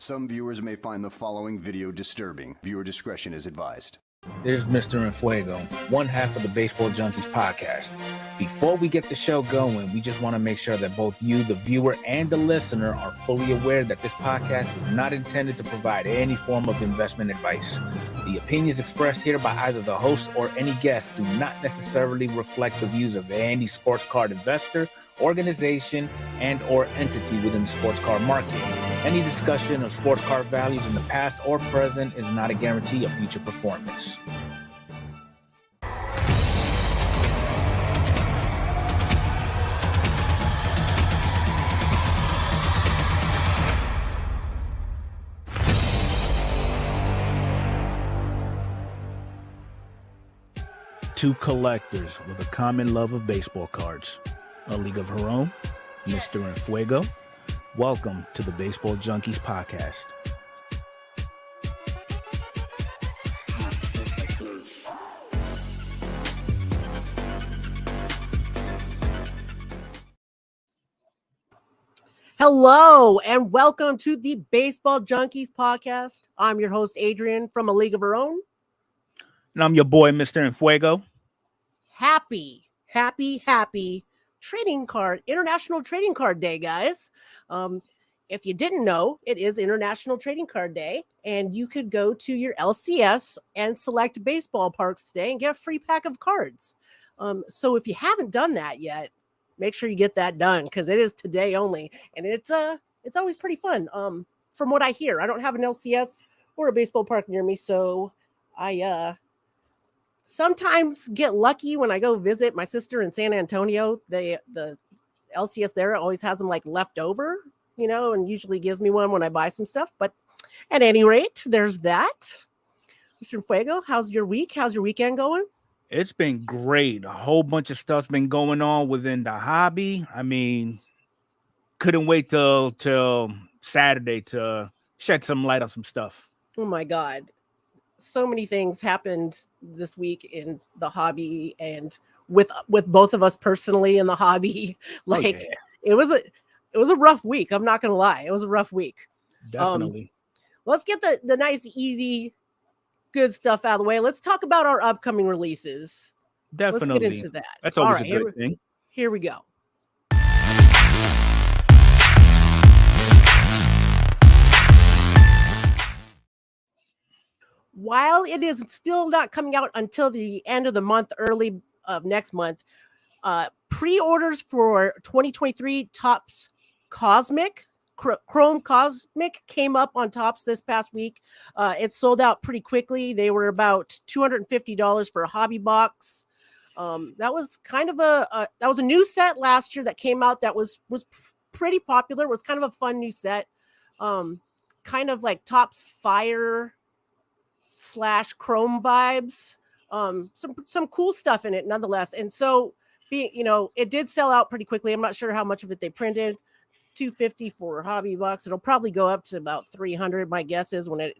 Some viewers may find the following video disturbing. Viewer discretion is advised. There's Mr. Enfuego, one half of the Baseball Junkies podcast. Before we get the show going, we just want to make sure that both you, the viewer, and the listener are fully aware that this podcast is not intended to provide any form of investment advice. The opinions expressed here by either the host or any guest do not necessarily reflect the views of any sports card investor, organization, and or entity within the sports card market. Any discussion of sports card values in the past or present is not a guarantee of future performance. Two collectors with a common love of baseball cards. A league of her own, Mr. and Fuego. Welcome to the Baseball Junkies podcast. Hello and welcome to the Baseball Junkies podcast. I'm your host, Adrian, from A League of Her Own. And I'm your boy, Mr. and Fuego. Happy International Trading Card Day, guys. If you didn't know, it is International Trading Card Day, and you could go to your LCS and select baseball parks today and get a free pack of cards. So if you haven't done that yet, make sure you get that done because it is today only, and it's always pretty fun. From what I hear, I don't have an LCS or a baseball park near me, so I sometimes get lucky when I go visit my sister in San Antonio. The LCS there always has them like left over, and usually gives me one when I buy some stuff. But at any rate, there's that. Mr. Fuego, how's your week? How's your weekend going? It's been great. A whole bunch of stuff's been going on within the hobby. I mean, couldn't wait till Saturday to shed some light on some stuff. Oh my God. So many things happened this week in the hobby and with both of us personally in the hobby. It was a rough week. I'm not going to lie. It was a rough week. Definitely. Let's get the nice, easy, good stuff out of the way. Let's talk about our upcoming releases. Definitely. Let's get into that. That's always a good thing. Here we go. While it is still not coming out until the end of the month, early of next month, pre-orders for 2023 Topps Cosmic, Chrome Cosmic came up on Topps this past week. It sold out pretty quickly. They were about $250 for a hobby box. That was kind of that was a new set last year that came out that was pretty popular. It was kind of a fun new set. Kind of like Topps Fire / Chrome vibes. Some cool stuff in it nonetheless. And so it did sell out pretty quickly. I'm not sure how much of it they printed. $250 for a hobby box. It'll probably go up to about $300. My guess is when it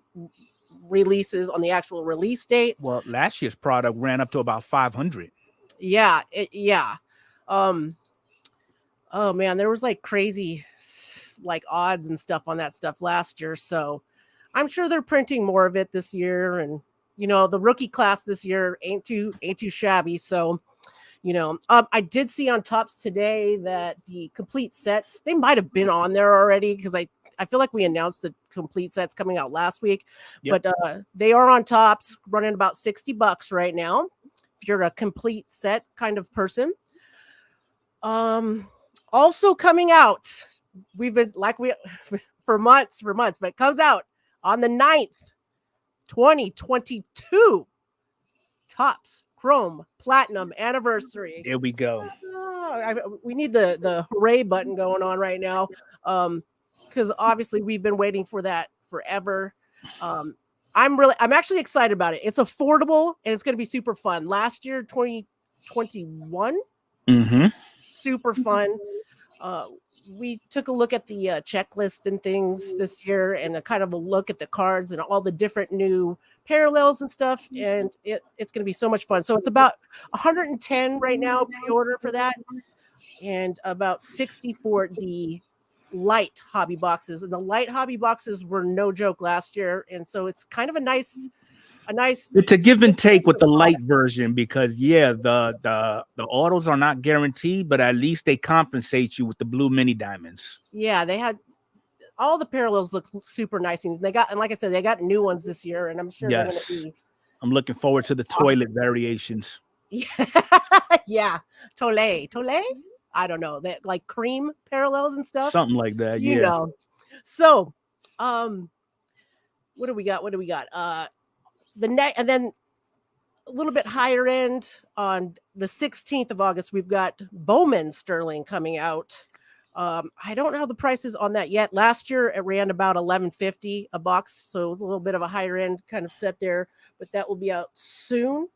releases on the actual release date. Well, last year's product ran up to about $500. Yeah. Oh man, there was like crazy like odds and stuff on that stuff last year. So I'm sure they're printing more of it this year. And, the rookie class this year ain't too shabby. So, I did see on Topps today that the complete sets, they might have been on there already because I feel like we announced the complete sets coming out last week. Yep. But they are on Topps, running about $60 right now if you're a complete set kind of person. Also coming out, we've been for months, but it comes out on the 9th, 2022, Topps Chrome Platinum Anniversary. Here we go. We need the hooray button going on right now, because obviously we've been waiting for that forever. I'm actually excited about it. It's affordable and it's going to be super fun. Last year, 2021, super fun. We took a look at the checklist and things this year and a kind of a look at the cards and all the different new parallels and stuff. And it's going to be so much fun. So it's about 110 right now pre-order for that and about 60 for the light hobby boxes. And the light hobby boxes were no joke last year. And so it's kind of a nice. It's a give and take with the light version because the autos are not guaranteed, but at least they compensate you with the blue mini diamonds. Yeah, they had all the parallels look super nice, and like I said, they got new ones this year, and I'm sure they're going to be. I'm looking forward to the toilet variations. Yeah, Tole. I don't know, that like cream parallels and stuff, something like that. Yeah. So, what do we got? And then a little bit higher end on the 16th of August, we've got Bowman Sterling coming out. I don't know the prices on that yet. Last year it ran about $11.50 a box, so a little bit of a higher end kind of set there, but that will be out soon.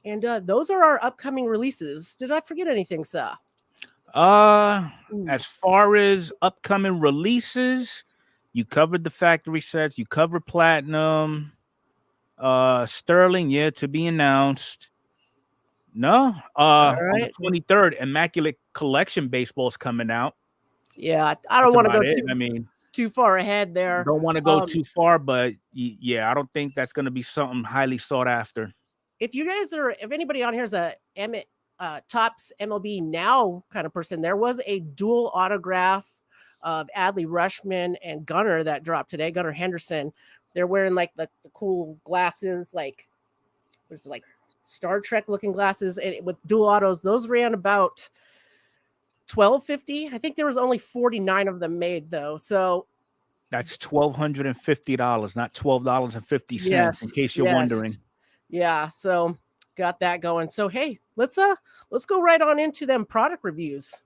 And those are our upcoming releases. Did I forget anything, sir? As far as upcoming releases, you covered the factory sets, you covered Platinum, Sterling, to be announced. No, on the 23rd, Immaculate Collection baseball is coming out. Yeah, I don't want to go too far ahead there. Don't want to go too far, but I don't think that's going to be something highly sought after. If anybody on here is a Topps MLB Now kind of person, there was a dual autograph of Adley Rutschman and Gunnar that dropped today. Gunnar Henderson. They're wearing like the cool glasses, like Star Trek looking glasses, and with dual autos. Those ran about $1,250. I think there was only 49 of them made though. So that's $1,250, not $12.50. Yes, in case you're wondering. Yeah, so got that going. So hey, let's go right on into them product reviews.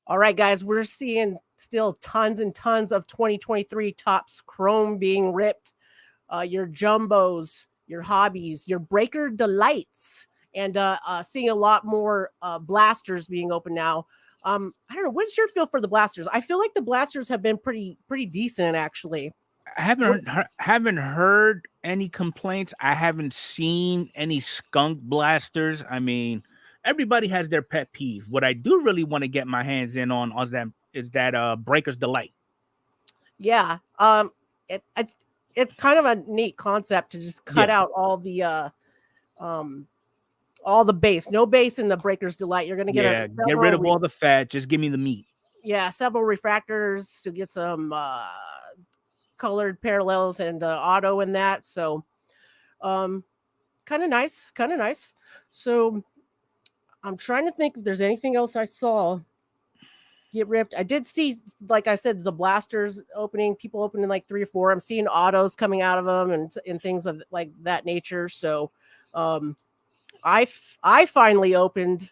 All right, guys, we're seeing still tons and tons of 2023 Topps Chrome being ripped. Your jumbos, your hobbies, your breaker delights, and seeing a lot more blasters being open now. I don't know. What's your feel for the blasters? I feel like the blasters have been pretty decent, actually. I haven't heard any complaints. I haven't seen any skunk blasters. I mean, everybody has their pet peeve. What I do really want to get my hands in on is that Breaker's Delight. Yeah. It's kind of a neat concept to just cut out all the base. No base in the Breaker's Delight. You're gonna get rid of all the fat. Just give me the meat. Yeah, several refractors to get some colored parallels and auto in that. So kind of nice. So I'm trying to think if there's anything else I saw get ripped. I did see, like I said, the blasters opening, people opening like 3 or 4. I'm seeing autos coming out of them and things of like that nature. So I finally opened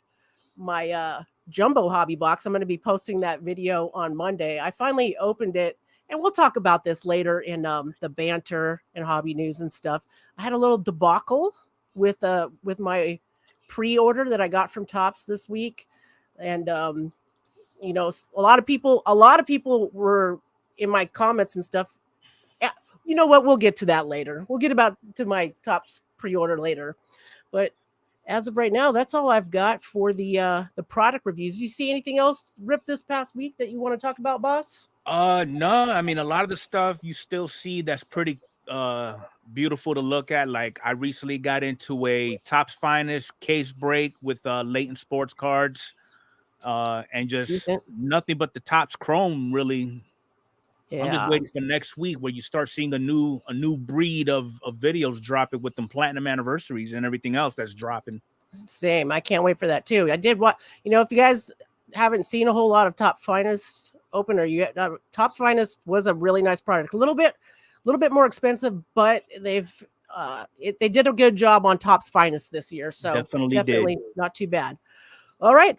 my jumbo hobby box. I'm going to be posting that video on Monday. I finally opened it, and we'll talk about this later in the banter and hobby news and stuff. I had a little debacle with my pre-order that I got from Topps this week, and you know, a lot of people were in my comments and stuff. You know what? We'll get to that later. We'll get to my Topps pre-order later, but as of right now, that's all I've got for the product reviews. Do you see anything else ripped this past week that you want to talk about, boss? No. I mean, a lot of the stuff you still see that's pretty beautiful to look at. Like, I recently got into a Topps Finest case break with Leighton Sports Cards, and just nothing but the Topps Chrome, really. Yeah. I'm just waiting for next week where you start seeing a new breed of videos dropping with them platinum anniversaries and everything else that's dropping. Same. I can't wait for that too. I did if you guys haven't seen a whole lot of Topps Finest open, or Topps Finest was a really nice product. A little bit more expensive, but they did a good job on Topps Finest this year. So definitely not too bad. All right.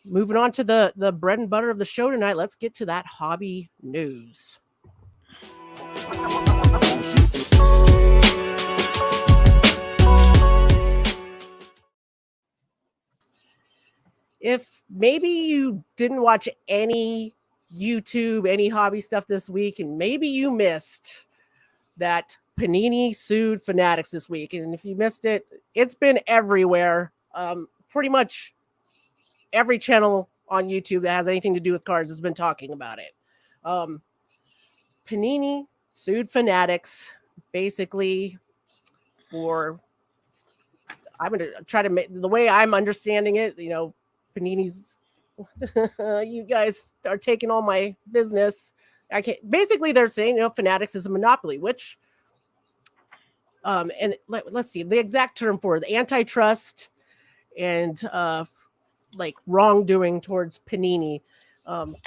Moving on to the bread and butter of the show tonight. Let's get to that hobby news. If maybe you didn't watch any YouTube, any hobby stuff this week, and maybe you missed that Panini sued Fanatics this week, and if you missed it, it's been everywhere. Pretty much every channel on YouTube that has anything to do with cards has been talking about it. Panini sued Fanatics basically for, I'm going to try to make the way I'm understanding it, Panini's, you guys are taking all my business. Basically they're saying, Fanatics is a monopoly, which, and let's see the exact term for the antitrust and, like wrongdoing towards Panini.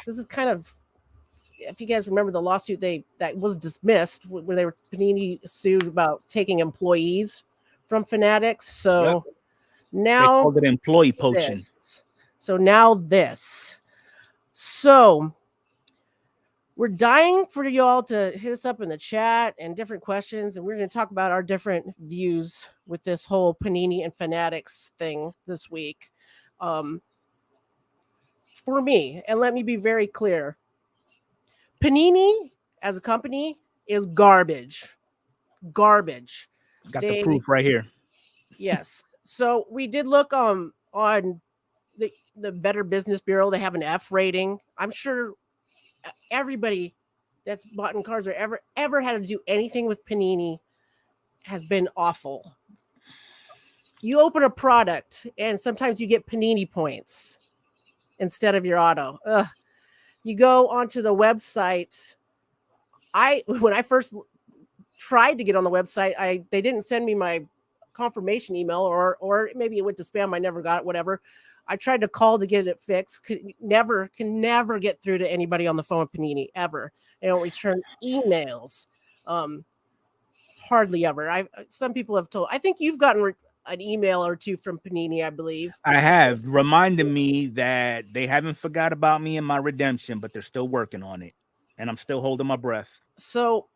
This is kind of, if you guys remember the lawsuit that was dismissed where Panini sued about taking employees from Fanatics. So now they called it employee poaching. So now this. So we're dying for y'all to hit us up in the chat and different questions, and we're going to talk about our different views with this whole Panini and Fanatics thing this week. For me, and let me be very clear, Panini as a company is garbage. Garbage. Got the proof right here. Yes. So we did look on the Better Business Bureau. They have an F rating. I'm sure everybody that's bought in cards or ever had to do anything with Panini has been awful. You open a product and sometimes you get Panini points instead of your auto. Ugh. You go onto the website. When I first tried to get on the website, they didn't send me my confirmation email, or maybe it went to spam. I never got it, whatever. I tried to call to get it fixed. Can never get through to anybody on the phone with Panini ever. They don't return emails. Hardly ever. Some people have told. I think you've gotten an email or two from Panini, I believe. I have, reminded me that they haven't forgot about me and my redemption, but they're still working on it, and I'm still holding my breath. So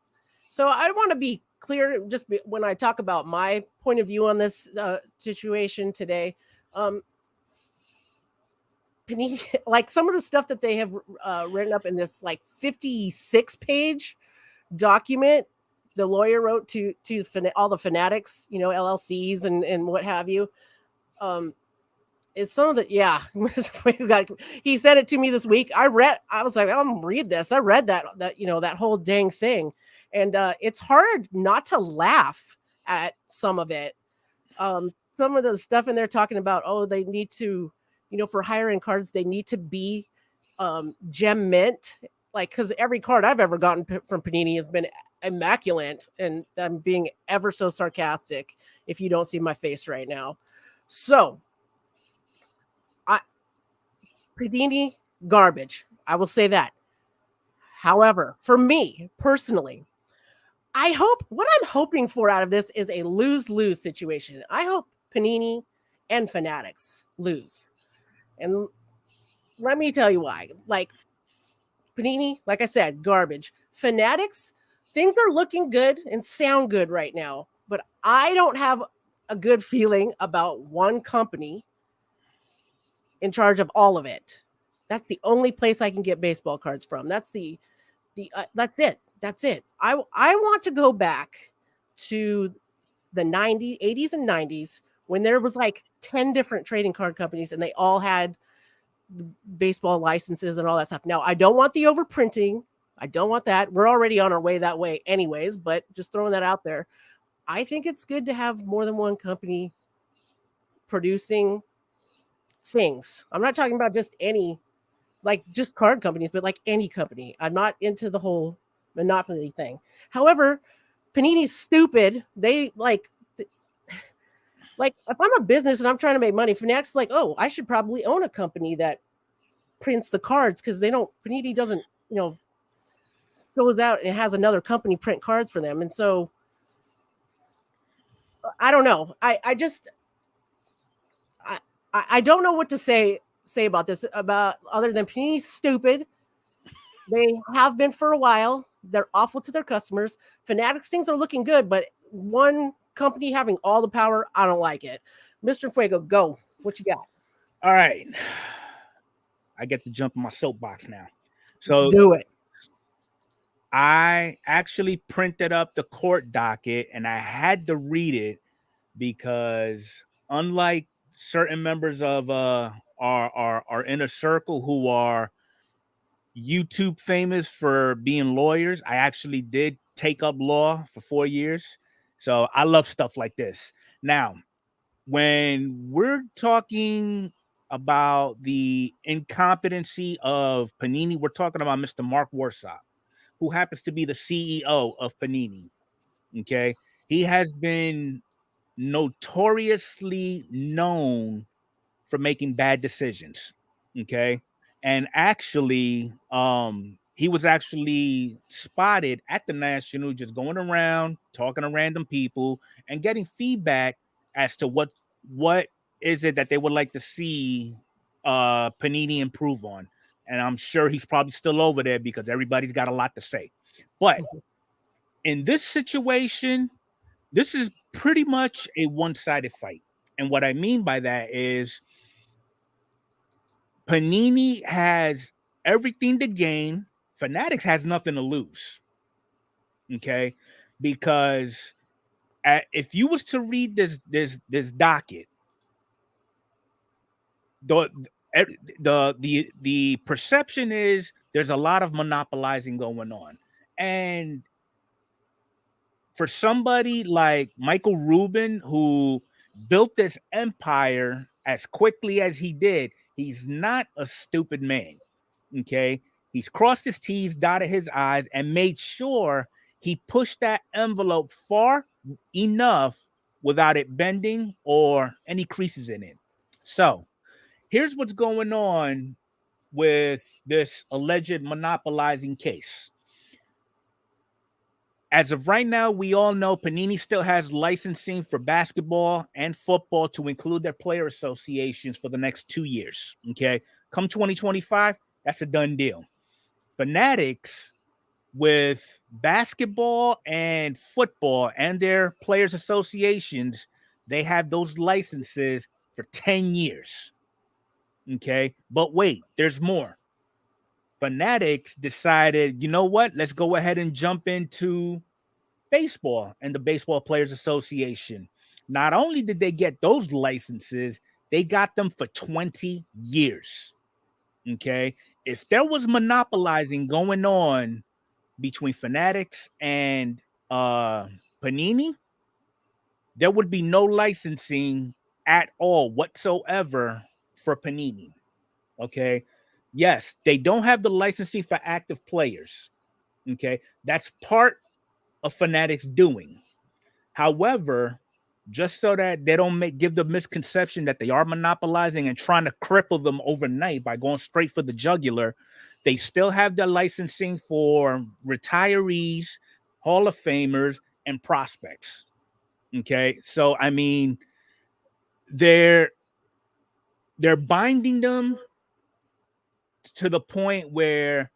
I want to be clear when I talk about my point of view on this situation today. Panini, like some of the stuff that they have written up in this like 56-page document the lawyer wrote to all the Fanatics, LLCs and what have you, is some of the, he said it to me this week. I was like, I'm gonna read this. I read that that whole dang thing. And it's hard not to laugh at some of it. Some of the stuff in there talking about, they need to, for hiring cards, they need to be gem mint. Like, because every card I've ever gotten from Panini has been immaculate, and I'm being ever so sarcastic if you don't see my face right now. So, Panini, garbage. I will say that. However, for me personally, what I'm hoping for out of this is a lose-lose situation. I hope Panini and Fanatics lose. And let me tell you why. Like, Panini, like I said, garbage. Fanatics, things are looking good and sound good right now, but I don't have a good feeling about one company in charge of all of it. That's the only place I can get baseball cards from. That's that's it. That's it. I want to go back to the 80s and 90s when there was like 10 different trading card companies and they all had baseball licenses and all that stuff. Now, I don't want the overprinting. I don't want that. We're already on our way that way anyways, but just throwing that out there. I think it's good to have more than one company producing things. I'm not talking about just just card companies, but like any company. I'm not into the whole monopoly thing. However, Panini's stupid. They like if I'm a business and I'm trying to make money, Fanatics I should probably own a company that prints the cards, because Panini doesn't, goes out and has another company print cards for them. And so I don't know. I don't know what to say about this, other than Panini's stupid. They have been for a while. They're awful to their customers. Fanatics, things are looking good, but one company having all the power, I don't like it. Mr. Fuego, go. What you got? All right. I get to jump in my soapbox now. So let's do it. I actually printed up the court docket and I had to read it because, unlike certain members of our inner circle who are YouTube famous for being lawyers, I actually did take up law for 4 years. So I love stuff like this. Now, when we're talking about the incompetency of Panini, we're talking about Mr. Mark Warsaw, who happens to be the CEO of Panini. Okay. He has been notoriously known for making bad decisions. Okay. And actually, he was actually spotted at the National, just going around talking to random people and getting feedback as to what is it that they would like to see Panini improve on. and I'm sure he's probably still over there because everybody's got a lot to say. But in this situation, this is pretty much a one-sided fight. And what I mean by that is Panini has everything to gain. Fanatics has nothing to lose. Okay? Because if you was to read this docket, the perception is there's a lot of monopolizing going on. And for somebody like Michael Rubin, who built this empire as quickly as he did, he's not a stupid man. Okay. He's crossed his T's, dotted his I's, and made sure he pushed that envelope far enough without it bending or any creases in it. So here's what's going on with this alleged monopolizing case. As of right now, we all know Panini still has licensing for basketball and football to include their player associations for the next 2 years. Okay. Come 2025, that's a done deal. Fanatics, with basketball and football and their players associations, they have those licenses for 10 years. Okay. But wait, there's more. Fanatics decided, you know what? Let's go ahead and jump into baseball and the Baseball Players Association. Not only did they get those licenses, they got them for 20 years. Okay. If there was monopolizing going on between Fanatics and Panini, there would be no licensing at all whatsoever for Panini. Okay. Yes, they don't have the licensing for active players. Okay. That's part of Fanatics doing. However, just so that they don't give the misconception that they are monopolizing and trying to cripple them overnight by going straight for the jugular, they still have their licensing for retirees, Hall of Famers, and prospects. Okay. So, I mean, they're binding them to the point where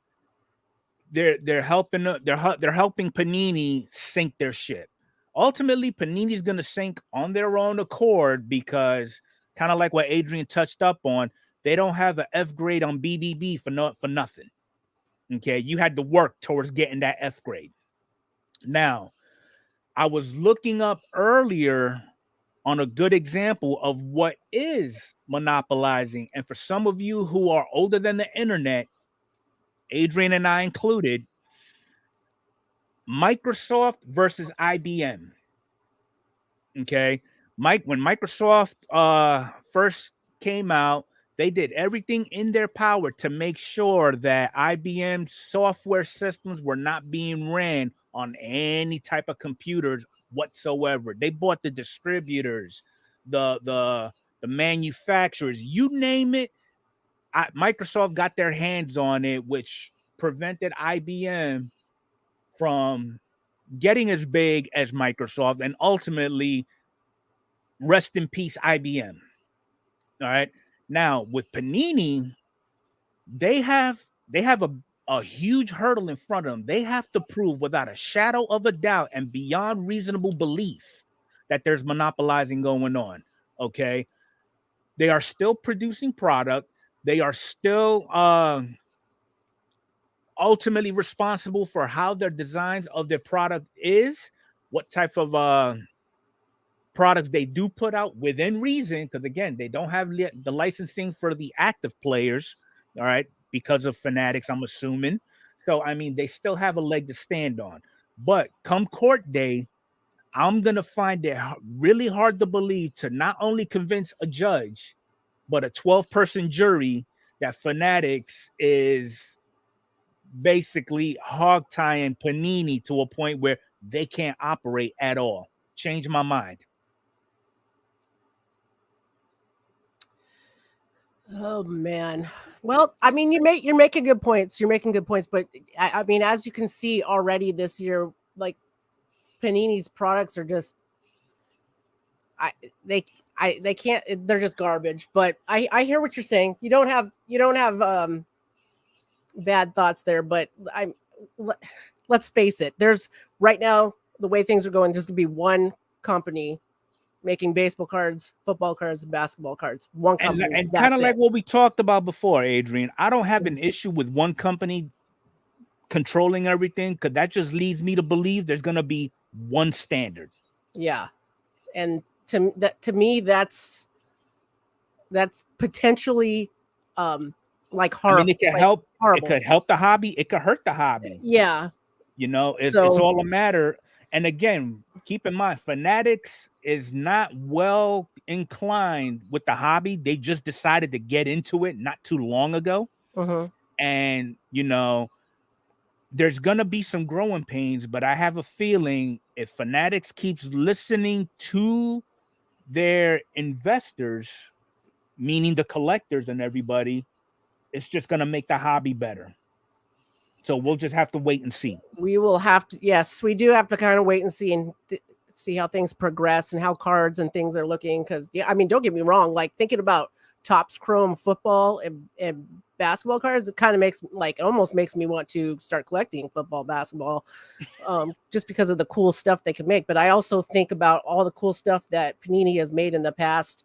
they're helping Panini sink their ship. Ultimately, Panini's going to sink on their own accord because, kind of like what Adrian touched up on, they don't have an F grade on BBB for nothing. Okay, you had to work towards getting that F grade. Now, I was looking up earlier on a good example of what is monopolizing, and for some of you who are older than the internet, Adrian and I included, Microsoft versus IBM. Okay. When Microsoft first came out, they did everything in their power to make sure that IBM software systems were not being ran on any type of computers whatsoever. They bought the distributors, the manufacturers, you name it. Microsoft got their hands on it, which prevented IBM from getting as big as Microsoft, and ultimately, rest in peace, IBM. All right. Now with Panini, they have a huge hurdle in front of them. They have to prove without a shadow of a doubt and beyond reasonable belief that there's monopolizing going on. Okay. They are still producing product. They are still ultimately responsible for how their designs of their product is, what type of products they do put out within reason, because again, they don't have the licensing for the active players, all right, because of Fanatics, I'm assuming. So, I mean, they still have a leg to stand on. But come court day, I'm going to find it really hard to believe to not only convince a judge, but a 12-person jury that Fanatics is basically hog tying Panini to a point where they can't operate at all. Change my mind. Oh man. Well, I mean, you're making good points. You're making good points, but I mean, as you can see already this year, like Panini's products are just they can't, they're just garbage. But I hear what you're saying. You don't have bad thoughts there, but let's face it. There's right now the way things are going. There's gonna be one company making baseball cards, football cards, and basketball cards. One company, and kind of like what we talked about before, Adrian. I don't have an issue with one company controlling everything, because that just leads me to believe there's gonna be one standard. Yeah, and to me, that's potentially like horror. I mean, it can help. Horrible. It could help the hobby. It could hurt the hobby. Yeah, you know, it's all a matter. And again, keep in mind, Fanatics is not well inclined with the hobby. They just decided to get into it not too long ago. And, you know, there's going to be some growing pains, but I have a feeling if Fanatics keeps listening to their investors, meaning the collectors and everybody, it's just going to make the hobby better. So we'll just have to wait and see. We will have to. Yes, we do have to kind of wait and see and see how things progress and how cards and things are looking. Because I mean, don't get me wrong. Like thinking about Topps Chrome football and basketball cards, it kind of almost makes me want to start collecting football, basketball, just because of the cool stuff they can make. But I also think about all the cool stuff that Panini has made in the past.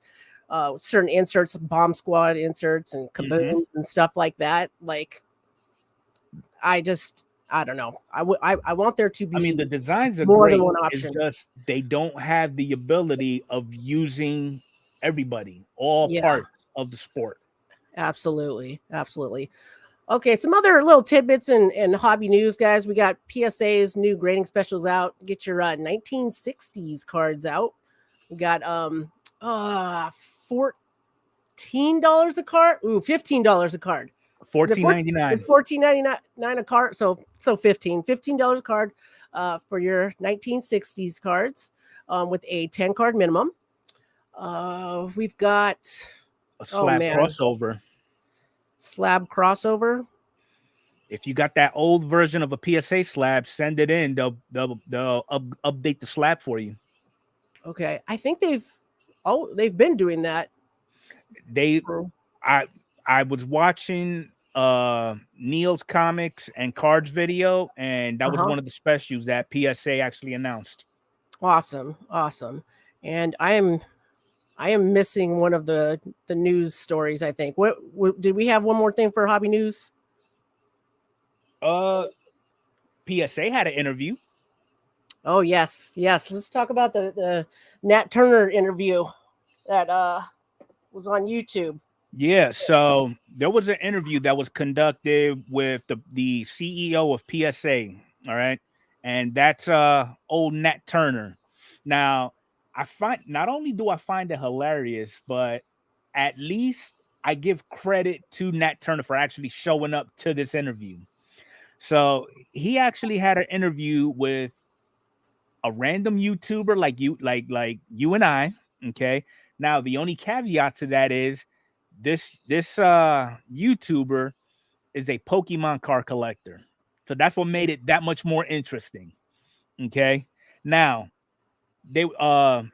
Certain inserts, Bomb Squad inserts, and Kaboom and stuff like that. Like. I don't know. I want there to be. I mean, the designs are more great. Than one option. It's just they don't have the ability of using everybody, all parts of the sport. Absolutely. Okay, some other little tidbits and hobby news, guys. We got PSA's new grading specials out. Get your 1960s cards out. We got $14 a card. Ooh, $15 a card. $14.99. It's $14.99 a card. So $15 a card for your 1960s cards with a 10 card minimum. We've got a slab crossover. Slab crossover. If you got that old version of a PSA slab, send it in. They'll update the slab for you. Okay, I think they've been doing that. I was watching Neil's comics and cards video, and that was one of the specials that PSA actually announced. Awesome. And I am missing one of the news stories, I think. What did we have one more thing for hobby news? PSA had an interview. Oh, yes. Let's talk about the Nat Turner interview that was on YouTube. Yeah, so there was an interview that was conducted with the CEO of PSA, all right? And that's old Nat Turner. Now, not only do I find it hilarious, but at least I give credit to Nat Turner for actually showing up to this interview. So he actually had an interview with a random YouTuber like you and I, okay? Now, the only caveat to that is this YouTuber is a Pokemon card collector. So that's what made it that much more interesting. Okay. Now they was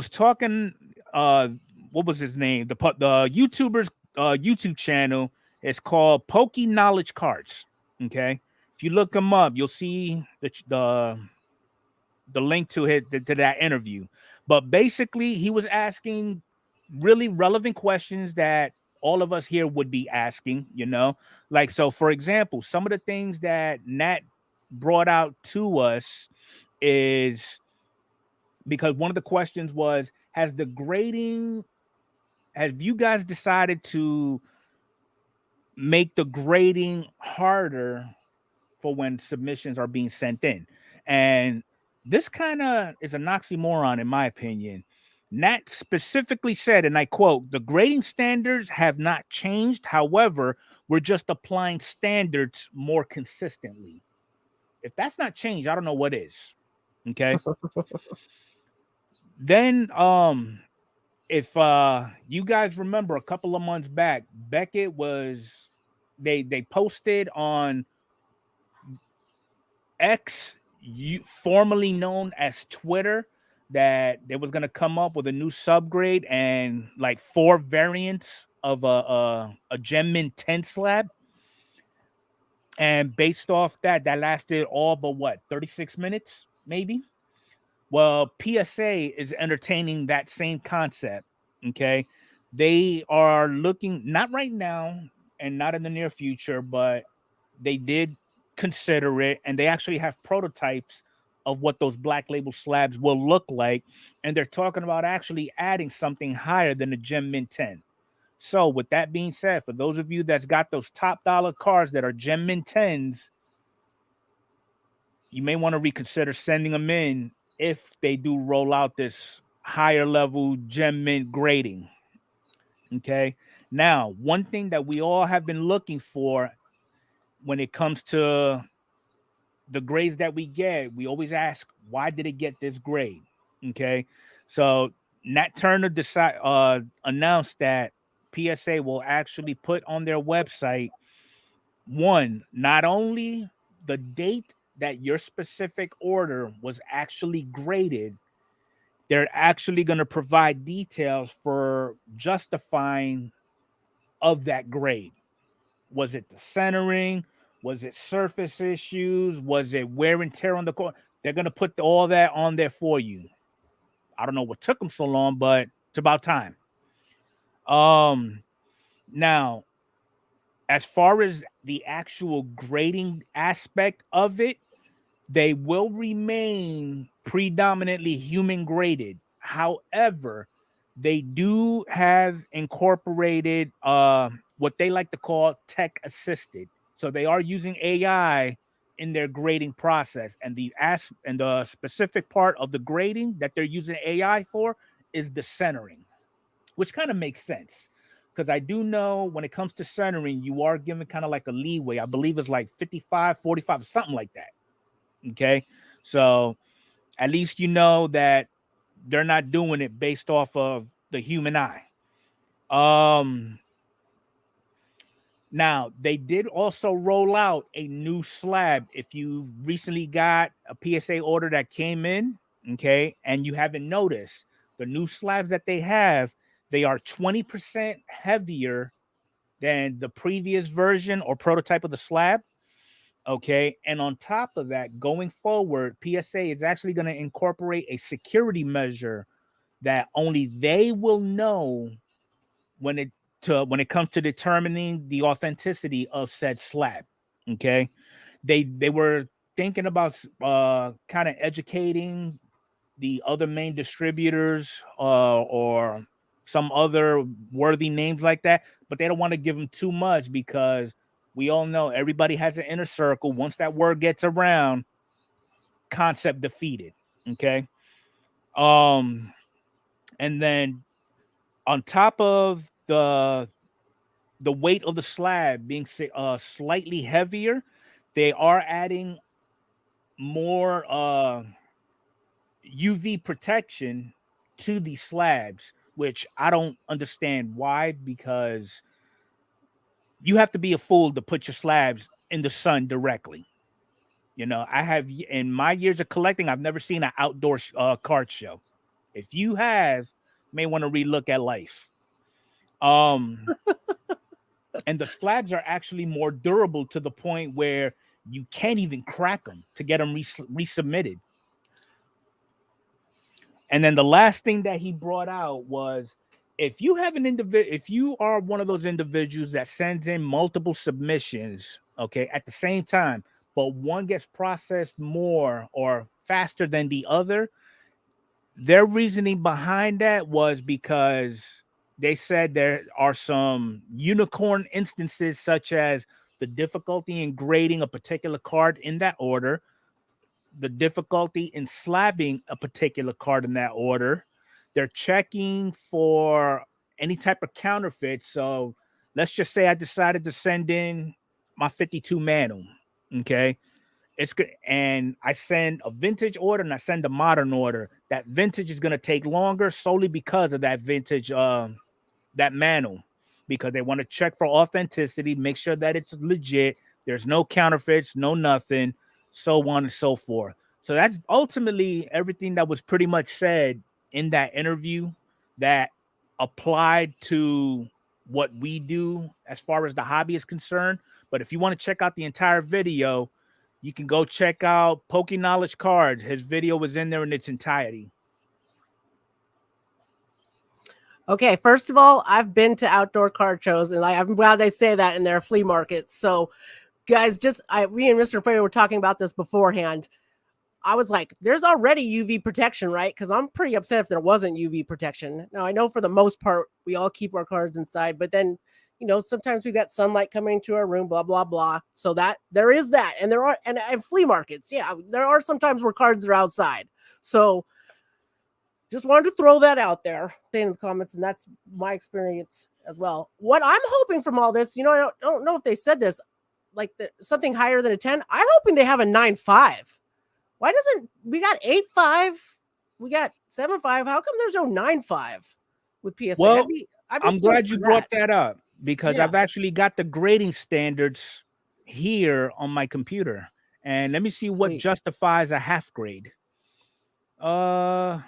talking what was his name? The YouTuber's YouTube channel is called Poke Knowledge Cards. Okay. If you look him up, you'll see the link to that interview. But basically he was asking really relevant questions that all of us here would be asking, you know, like, so for example, some of the things that Nat brought out to us is because one of the questions was, have you guys decided to make the grading harder for when submissions are being sent in? And this kind of is an oxymoron in my opinion. Nat specifically said, and I quote, "The grading standards have not changed. However, we're just applying standards more consistently." If that's not changed, I don't know what is. Okay. Then, if you guys remember a couple of months back, Beckett was they posted on X, formerly known as Twitter, that they was gonna come up with a new subgrade and like 4 variants of a Gem Mint 10 slab. And based off that lasted all but what, 36 minutes, maybe? Well, PSA is entertaining that same concept. Okay. They are looking, not right now and not in the near future, but they did consider it, and they actually have prototypes of what those black label slabs will look like. And they're talking about actually adding something higher than the Gem Mint 10. So, with that being said, for those of you that's got those top dollar cards that are Gem Mint 10s, you may want to reconsider sending them in if they do roll out this higher level Gem Mint grading. Okay. Now, one thing that we all have been looking for when it comes to the grades that we get, we always ask, why did it get this grade? Okay. So Nat Turner announced that PSA will actually put on their website, one, not only the date that your specific order was actually graded, they're actually going to provide details for justifying of that grade. Was it the centering? Was it surface issues? Was it wear and tear on the core? They're going to put all that on there for you. I don't know what took them so long, but it's about time. Now, as far as the actual grading aspect of it, they will remain predominantly human graded. However, they do have incorporated what they like to call tech assisted. So they are using AI in their grading process, and the specific part of the grading that they're using AI for is the centering, which kind of makes sense. Because I do know when it comes to centering, you are given kind of like a leeway. I believe it's like 55, 45, something like that. Okay. So at least you know that they're not doing it based off of the human eye. Now they did also roll out a new slab. If you recently got a PSA order that came in, okay, and you haven't noticed, the new slabs that they have, they are 20% heavier than the previous version or prototype of the slab. Okay. And on top of that, going forward, PSA is actually going to incorporate a security measure that only they will know when it comes to determining the authenticity of said slab. Okay. They were thinking about kind of educating the other main distributors or some other worthy names like that, but they don't want to give them too much because we all know everybody has an inner circle. Once that word gets around, concept defeated. Okay. And then on top of the weight of the slab being slightly heavier, they are adding more UV protection to these slabs, which I don't understand why, because you have to be a fool to put your slabs in the sun directly. You know, I have, in my years of collecting, I've never seen an outdoor card show. If you have, you may want to relook at life. And the slabs are actually more durable to the point where you can't even crack them to get them resubmitted. And then the last thing that he brought out was, if you have if you are one of those individuals that sends in multiple submissions, okay, at the same time, but one gets processed more or faster than the other, their reasoning behind that was because they said there are some unicorn instances, such as the difficulty in grading a particular card in that order, the difficulty in slabbing a particular card in that order. They're checking for any type of counterfeit. So let's just say I decided to send in my 52 Manum. Okay. It's good. And I send a vintage order and I send a modern order. That vintage is going to take longer solely because of that vintage, that Manum, because they want to check for authenticity, make sure that it's legit. There's no counterfeits, no nothing, so on and so forth. So that's ultimately everything that was pretty much said in that interview that applied to what we do as far as the hobby is concerned. But if you want to check out the entire video, you can go check out Poke Knowledge Cards. His video was in there in its entirety. Okay, first of all, I've been to outdoor card shows, and I'm glad they say that in their flea markets. So, guys, we and Mr. Fuego were talking about this beforehand. I was like, there's already UV protection, right? Because I'm pretty upset if there wasn't UV protection. Now, I know for the most part, we all keep our cards inside, but then, sometimes we got sunlight coming into our room, blah, blah, blah. So that there is that. And there are, and flea markets, yeah, there are sometimes where cards are outside. So just wanted to throw that out there in the comments, and that's my experience as well. What I'm hoping from all this, I don't know if they said this, like something higher than a 10. I'm hoping they have a 9.5. Why doesn't we got 8.5? We got 7.5. How come there's no 9.5 with PSA? Well, I'm glad you brought that up because Yeah. I've actually got the grading standards here on my computer. And let me see what justifies a half grade. Cards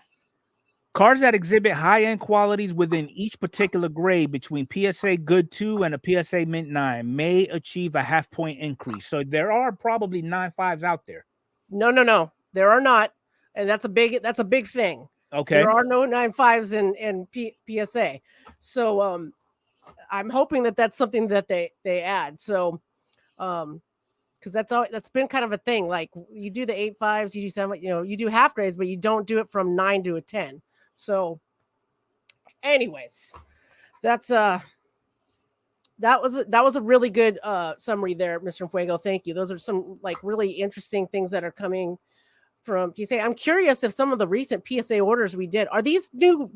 that exhibit high-end qualities within each particular grade between PSA Good 2 and a PSA Mint 9 may achieve a half-point increase. So there are probably 9.5s out there. No. There are not. And that's a big thing. Okay. There are no 9.5s in PSA. So I'm hoping that that's something that they add. So because that's been kind of a thing. Like you do the 8.5s, you do 7, you do half grades, but you don't do it from 9 to a 10. So anyways, that was a really good summary there, Mr. Fuego. Thank you. Those are some like really interesting things that are coming from PSA. I'm curious if some of the recent PSA orders we did, are these new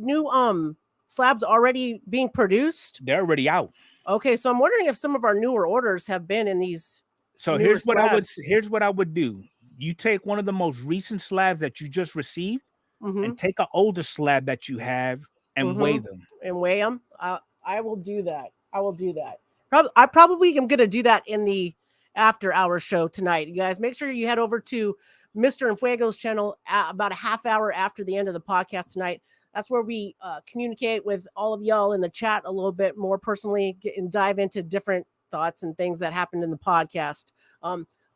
slabs already being produced? They're already out. Okay, so I'm wondering if some of our newer orders have been in these. So here's what I would do. You take one of the most recent slabs that you just received and take an older slab that you have and weigh them. And weigh them. I will do that. I probably am going to do that in the after hour show tonight. You guys, make sure you head over to Mr. Fuego's channel about a half hour after the end of the podcast tonight. That's where we communicate with all of y'all in the chat a little bit more personally and dive into different thoughts and things that happened in the podcast.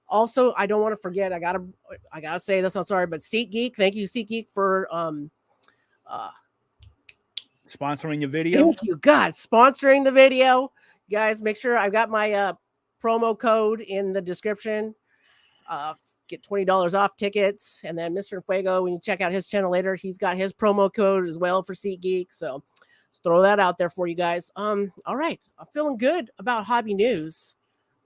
Also, I don't want to forget, I gotta say this, I'm sorry, but SeatGeek, thank you, SeatGeek, for sponsoring your video. Thank you, God, sponsoring the video. Guys, make sure I've got my promo code in the description. Get $20 off tickets. And then Mr. Fuego, when you check out his channel later, he's got his promo code as well for SeatGeek. So just throw that out there for you guys. All right, I'm feeling good about hobby news.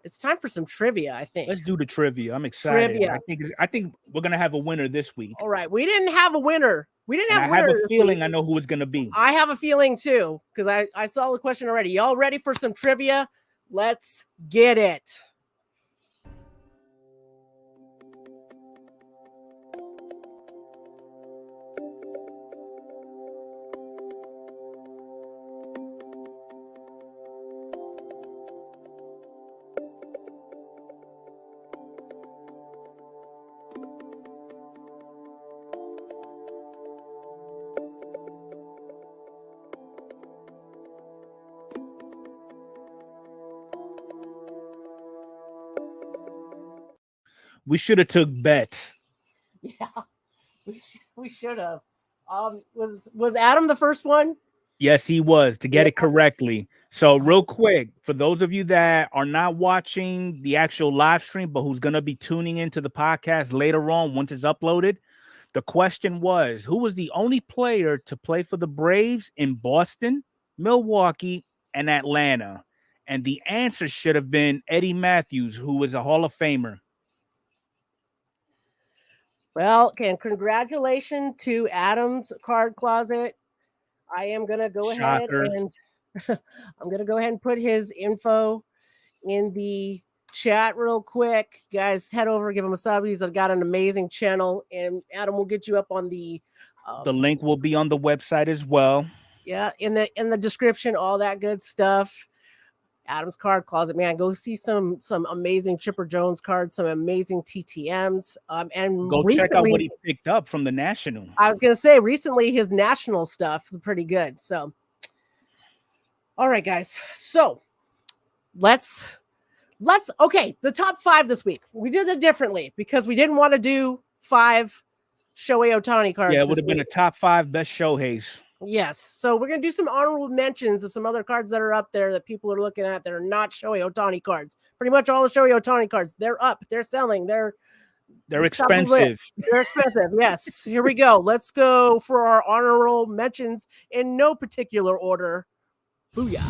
It's time for some trivia, I think. Let's do the trivia. I'm excited. Trivia. I think we're gonna have a winner this week. All right, we didn't have a winner. I have a feeling I know who it's gonna be. I have a feeling too, because I saw the question already. Y'all ready for some trivia? Let's get it. We should have took bets. Yeah, we should have. Was Adam the first one? Yes, he was, to get it correctly. So real quick, for those of you that are not watching the actual live stream, but who's going to be tuning into the podcast later on once it's uploaded, the question was, who was the only player to play for the Braves in Boston, Milwaukee, and Atlanta? And the answer should have been Eddie Matthews, who was a Hall of Famer. Well, congratulations to Adam's Card Closet. I am going to go ahead and I'm going to go ahead and put his info in the chat real quick. Guys, head over, give him a sub. He's got an amazing channel, and Adam will get you up on the link will be on the website as well. Yeah, in the description, all that good stuff. Adam's Card Closet, man, go see some amazing Chipper Jones cards, some amazing TTMs, and go check out what he picked up from the National. I was gonna say recently his National stuff is pretty good. So All right, guys. So let's okay. The top 5 this week. We did it differently because we didn't want to do 5 Shohei Ohtani cards. Yeah, it would have been a top 5 best Shoheis. Yes. So we're going to do some honorable mentions of some other cards that are up there that people are looking at that are not Shohei Ohtani cards. Pretty much all the Shohei Ohtani cards, they're up, they're selling, they're expensive. They're expensive. Yes. Here we go. Let's go for our honorable mentions in no particular order. Booyah.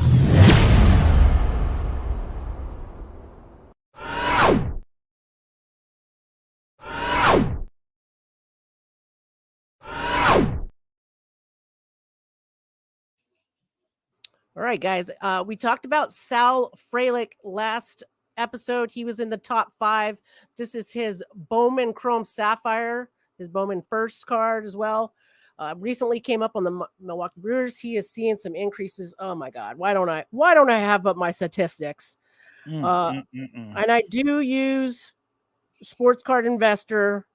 All right, guys. We talked about Sal Frelick last episode. He was in the top 5. This is his Bowman Chrome Sapphire, his Bowman first card as well. Recently came up on the Milwaukee Brewers. He is seeing some increases. Oh my God. Why don't I have up my statistics? And I do use Sports Card Investor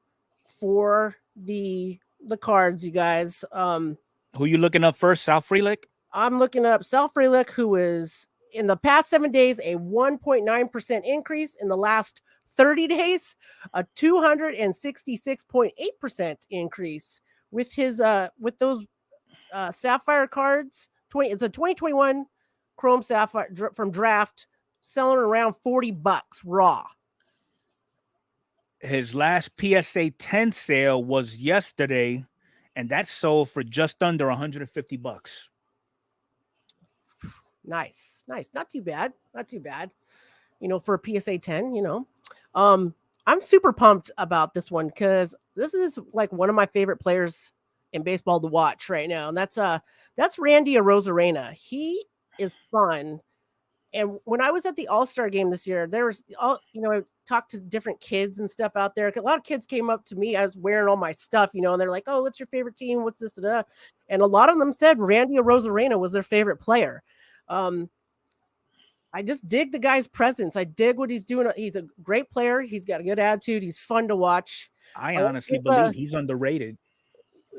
for the cards, you guys. Who you looking up first? Sal Frelick? I'm looking up Sal Frelick, who is in the past 7 days a 1.9% increase. In the last 30 days, a 266.8% increase with his with those Sapphire cards. It's a 2021 Chrome Sapphire from Draft, selling around $40 raw. His last PSA 10 sale was yesterday, and that sold for just under $150. Nice. Not too bad. For a PSA 10, I'm super pumped about this one because this is like one of my favorite players in baseball to watch right now. And that's Randy Arozarena. He is fun. And when I was at the All-Star game this year, there was I talked to different kids and stuff out there. A lot of kids came up to me. I was wearing all my stuff, and they're like, "Oh, what's your favorite team? What's this?" And a lot of them said Randy Arozarena was their favorite player. I just dig the guy's presence. I dig what he's doing. He's a great player. He's got a good attitude. He's fun to watch. I honestly believe he's underrated.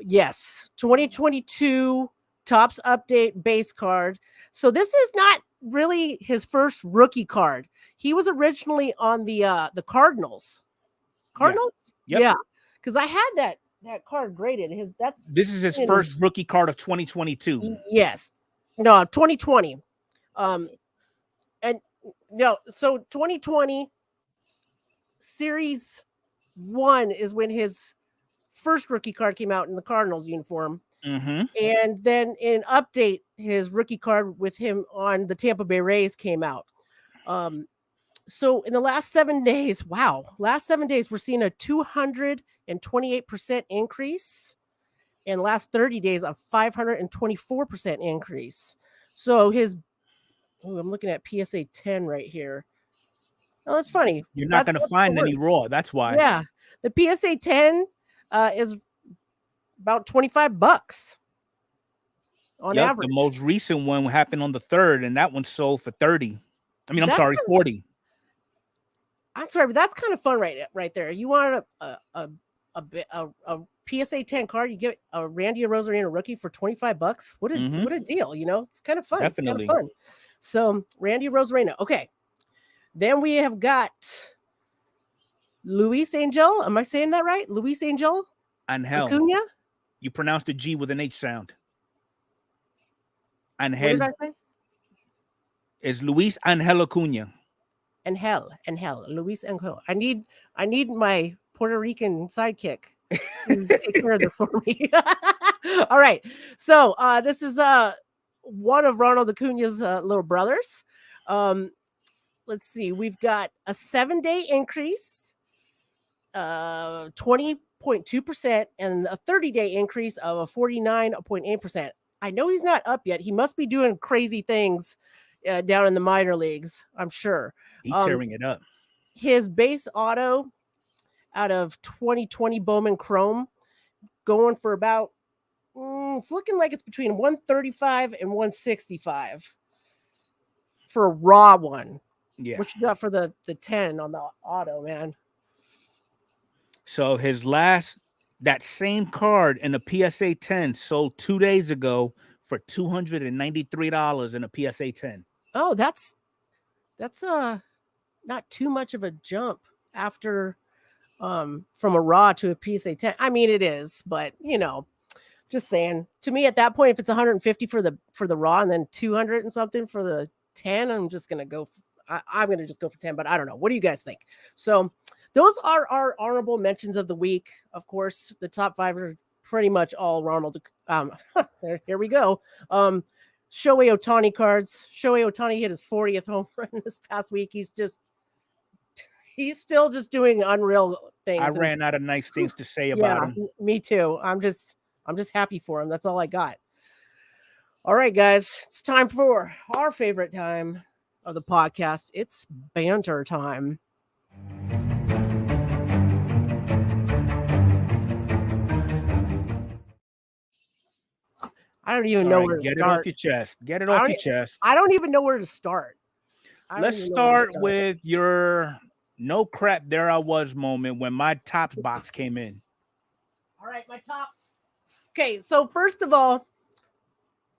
Yes. 2022 Topps Update base card. So this is not really his first rookie card. He was originally on the Cardinals. Cardinals? Yep. Yeah. Because I had that card graded. This is his first rookie card of 2022. Yes. No, 2020. So 2020 Series 1 is when his first rookie card came out in the Cardinals uniform. Mm-hmm. And then in update, his rookie card with him on the Tampa Bay Rays came out. So in the last 7 days, we're seeing a 228% increase. In the last 30 days, a 524% increase. So I'm looking at PSA 10 right here. Oh, that's funny. You're not going to find any raw. That's why. Yeah. The PSA 10 is about $25 on average. The most recent one happened on the 3rd, and that one sold for 30. I'm sorry, 40. I'm sorry, but that's kind of fun right there. You want a PSA 10 card, you get a Randy Arozarena rookie for $25. What a deal, It's kind of fun. Definitely. Kind of fun. So Randy Arozarena. Okay. Then we have got Luis Angel. Am I saying that right? Luis Angel? Angel. Acuna? You pronounce the G with an H sound. Angel. What did I say? Is Luis Angel Acuna. Angel. Luis Angel. I need my Puerto Rican sidekick to take care of this for me. All right. So this is one of Ronald Acuna's little brothers. Let's see. We've got a 7-day increase, 20.2%, and a 30-day increase of a 49.8%. I know he's not up yet. He must be doing crazy things down in the minor leagues, I'm sure. He's tearing it up. His base auto out of 2020 Bowman Chrome going for about, it's looking like it's between 135 and 165 for a raw one. Yeah. What you got for the 10 on the auto, man? So that same card in the PSA 10 sold 2 days ago for $293 in a PSA 10. Oh, that's not too much of a jump after from a raw to a PSA 10. I mean, it is, but just saying. To me, at that point, if it's 150 for the raw and then 200 and something for the 10, I'm just gonna go. I'm gonna just go for 10, but I don't know. What do you guys think? So those are our honorable mentions of the week. Of course, the top 5 are pretty much all Ronald. Here we go. Shohei Ohtani cards. Shohei Ohtani hit his 40th home run this past week. He's still just doing unreal things. I ran out of nice things to say about him. Me too. I'm just happy for him. That's all I got. All right, guys, it's time for our favorite time of the podcast. It's banter time. I don't even know where to start. Get it off your chest. Get it off your chest. I don't even know where to start. Let's start with your no crap, there I was moment when my Topps box came in. All right, my Topps. Okay, so first of all,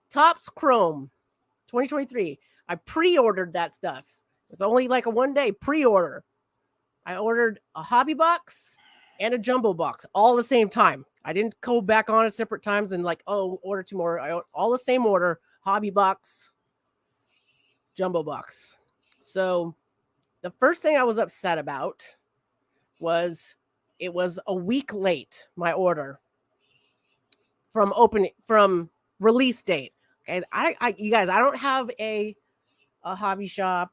Topps Chrome 2023. I pre-ordered that stuff. It's only like a 1-day pre-order. I ordered a hobby box and a jumbo box all the same time. I didn't go back on at separate times and order 2 more. I all the same order, hobby box, jumbo box. So the first thing I was upset about was it was a week late, my order from release date. Okay, you guys, I don't have a hobby shop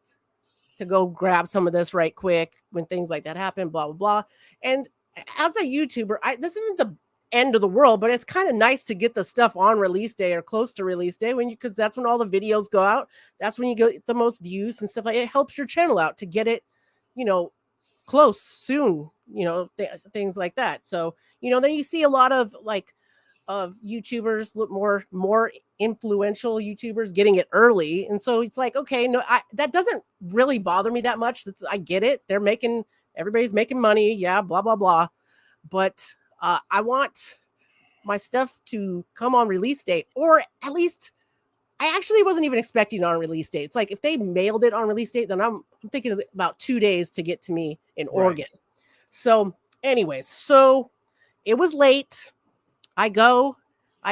to go grab some of this right quick when things like that happen, blah, blah, blah. And as a YouTuber, this isn't the end of the world, but it's kind of nice to get the stuff on release day or close to release day because that's when all the videos go out. That's when you get the most views and stuff like it. It helps your channel out to get it, close soon, things like that. So, then you see a lot of of YouTubers look more influential YouTubers getting it early. And so it's like, okay, no, that doesn't really bother me that much. I get it. Everybody's making money. Yeah. Blah, blah, blah. But I want my stuff to come on release date, or at least I actually wasn't even expecting on release date. It's like if they mailed it on release date, then I'm thinking it's about 2 days to get to me in Oregon. So anyways, so it was late. I